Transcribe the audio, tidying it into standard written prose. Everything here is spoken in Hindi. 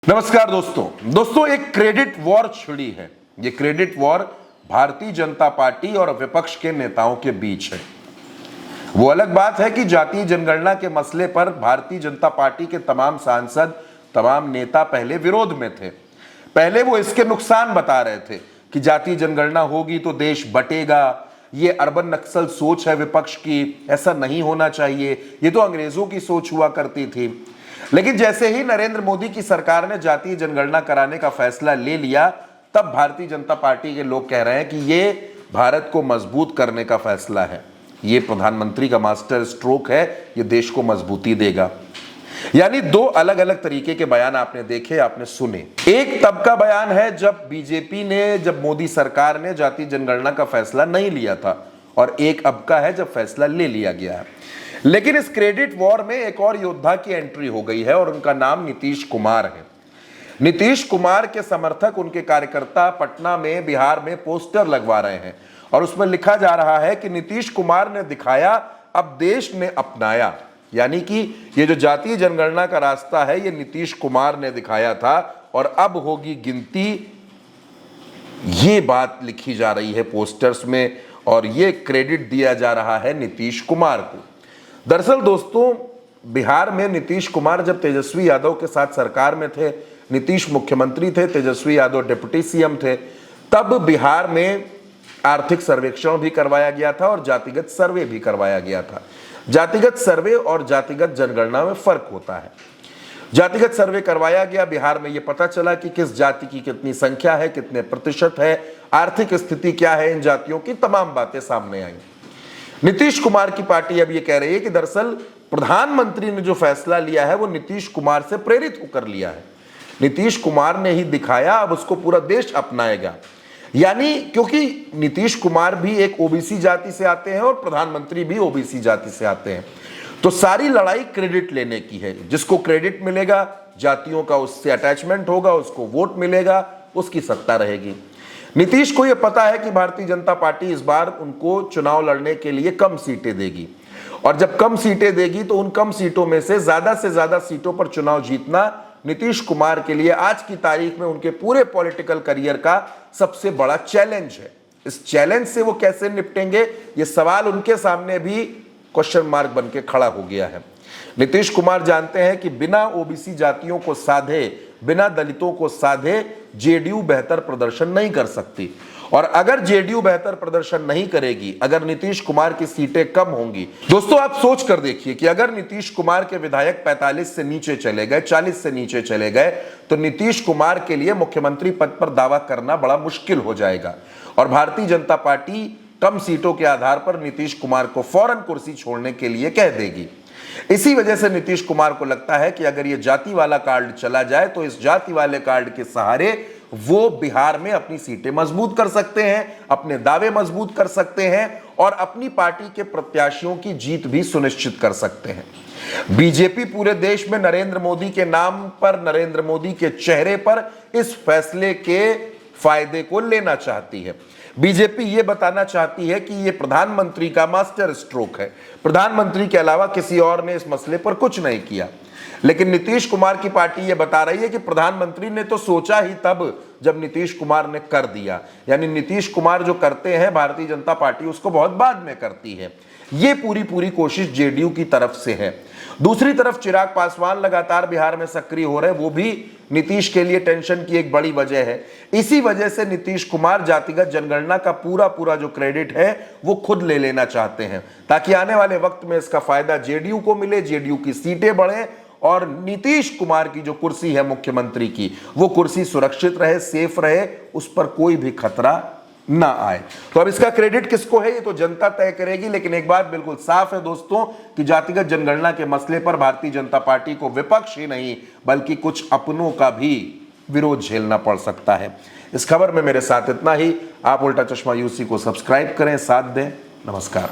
नमस्कार दोस्तों एक क्रेडिट वॉर छिड़ी है। ये credit war Bharatiya Janata party और विपक्ष के नेताओं के बीच है। वो अलग बात है कि जातीय जनगणना के मसले पर भारतीय जनता पार्टी के तमाम सांसद, तमाम नेता पहले विरोध में थे। पहले वो इसके नुकसान बता रहे थे कि जातीय जनगणना होगी तो देश बटेगा, ये अर्बन नक्सल सोच है विपक्ष की, ऐसा नहीं होना चाहिए, ये तो अंग्रेजों की सोच हुआ करती थी। लेकिन जैसे ही नरेंद्र मोदी की सरकार ने जातीय जनगणना कराने का फैसला ले लिया, तब भारतीय जनता पार्टी के लोग कह रहे हैं कि ये भारत को मजबूत करने का फैसला है, ये प्रधानमंत्री का मास्टर स्ट्रोक है, ये देश को मजबूती देगा। यानी दो अलग अलग तरीके के बयान आपने देखे, आपने सुने। एक तब का बयान है जब बीजेपी ने, जब मोदी सरकार ने जातीय जनगणना का फैसला नहीं लिया था, और एक अब का है जब फैसला ले लिया गया है। लेकिन इस क्रेडिट वॉर में एक और योद्धा की एंट्री हो गई है और उनका नाम नीतीश कुमार है। नीतीश कुमार के समर्थक, उनके कार्यकर्ता पटना में, बिहार में पोस्टर लगवा रहे हैं और उसमें लिखा जा रहा है कि नीतीश कुमार ने दिखाया, अब देश ने अपनाया। यानी कि ये जो जातीय जनगणना का रास्ता है, ये नीतीश कुमार ने दिखाया था और अब होगी गिनती। ये बात लिखी जा रही है पोस्टर्स में और ये क्रेडिट दिया जा रहा है नीतीश कुमार को। दरअसल दोस्तों, बिहार में नीतीश कुमार जब तेजस्वी यादव के साथ सरकार में थे, नीतीश मुख्यमंत्री थे, तेजस्वी यादव डिप्टी सीएम थे, तब बिहार में आर्थिक सर्वेक्षण भी करवाया गया था और जातिगत सर्वे भी करवाया गया था। जातिगत सर्वे और जातिगत जनगणना में फर्क होता है। जातिगत सर्वे करवाया गया, बिहार में यह पता चला कि किस जाति की कितनी संख्या है, कितने प्रतिशत है, आर्थिक स्थिति क्या है इन जातियों की, तमाम बातें सामने आई। नीतीश कुमार की पार्टी अब ये कह रही है कि दरअसल प्रधानमंत्री ने जो फैसला लिया है वो नीतीश कुमार से प्रेरित होकर लिया है। नीतीश कुमार ने ही दिखाया, अब उसको पूरा देश अपनाएगा। यानी क्योंकि नीतीश कुमार भी एक ओबीसी जाति से आते हैं और प्रधानमंत्री भी ओबीसी जाति से आते हैं, तो सारी लड़ाई क्रेडिट लेने की है। जिसको क्रेडिट मिलेगा, जातियों का उससे अटैचमेंट होगा, उसको वोट मिलेगा, उसकी सत्ता रहेगी। नीतीश को यह पता है कि भारतीय जनता पार्टी इस बार उनको चुनाव लड़ने के लिए कम सीटें देगी, और जब कम सीटें देगी तो उन कम सीटों में से ज्यादा सीटों पर चुनाव जीतना नीतीश कुमार के लिए आज की तारीख में उनके पूरे पॉलिटिकल करियर का सबसे बड़ा चैलेंज है। इस चैलेंज से वो कैसे निपटेंगे, ये सवाल उनके सामने भी क्वेश्चन मार्क बन के खड़ा हो गया है। नीतीश कुमार जानते हैं कि बिना ओबीसी जातियों को साधे, बिना दलितों को साधे जेडीयू बेहतर प्रदर्शन नहीं कर सकती, और अगर जेडीयू बेहतर प्रदर्शन नहीं करेगी, अगर नीतीश कुमार की सीटें कम होंगी, दोस्तों आप सोच कर देखिए कि अगर नीतीश कुमार के विधायक 45 से नीचे चले गए, 40 से नीचे चले गए, तो नीतीश कुमार के लिए मुख्यमंत्री पद पर दावा करना बड़ा मुश्किल हो जाएगा। और भारतीय जनता पार्टी कम सीटों के आधार पर नीतीश कुमार को फौरन कुर्सी छोड़ने के लिए कह देगी। इसी वजह से नीतीश कुमार को लगता है कि अगर ये जाति वाला कार्ड चला जाए तो इस जाति वाले कार्ड के सहारे वो बिहार में अपनी सीटें मजबूत कर सकते हैं, अपने दावे मजबूत कर सकते हैं और अपनी पार्टी के प्रत्याशियों की जीत भी सुनिश्चित कर सकते हैं। बीजेपी पूरे देश में नरेंद्र मोदी के नाम पर, नरेंद्र मोदी के चेहरे पर इस फैसले के फायदे को लेना चाहती है। बीजेपी ये बताना चाहती है कि ये प्रधानमंत्री का मास्टर स्ट्रोक है, प्रधानमंत्री के अलावा किसी और ने इस मसले पर कुछ नहीं किया। लेकिन नीतीश कुमार की पार्टी ये बता रही है कि प्रधानमंत्री ने तो सोचा ही तब जब नीतीश कुमार ने कर दिया। यानी नीतीश कुमार जो करते हैं, भारतीय जनता पार्टी उसको बहुत बाद में करती है। ये पूरी कोशिश जेडीयू की तरफ से है। दूसरी तरफ चिराग पासवान लगातार बिहार में सक्रिय हो रहे हैं, वो भी नीतीश के लिए टेंशन की एक बड़ी वजह है। इसी वजह से नीतीश कुमार जातिगत जनगणना का पूरा जो क्रेडिट है वो खुद ले लेना चाहते हैं, ताकि आने वाले वक्त में इसका फायदा जेडीयू को मिले, जेडीयू की सीटें बढ़े और नीतीश कुमार की जो कुर्सी है मुख्यमंत्री की, वो कुर्सी सुरक्षित रहे, सेफ रहे, उस पर कोई भी खतरा ना आए। तो अब इसका क्रेडिट किसको है, ये तो जनता तय करेगी। लेकिन एक बात बिल्कुल साफ है दोस्तों कि जातिगत जनगणना के मसले पर भारतीय जनता पार्टी को विपक्ष ही नहीं बल्कि कुछ अपनों का भी विरोध झेलना पड़ सकता है। इस खबर में मेरे साथ इतना ही। आप उल्टा चश्मा यूसी को सब्सक्राइब करें, साथ दें। नमस्कार।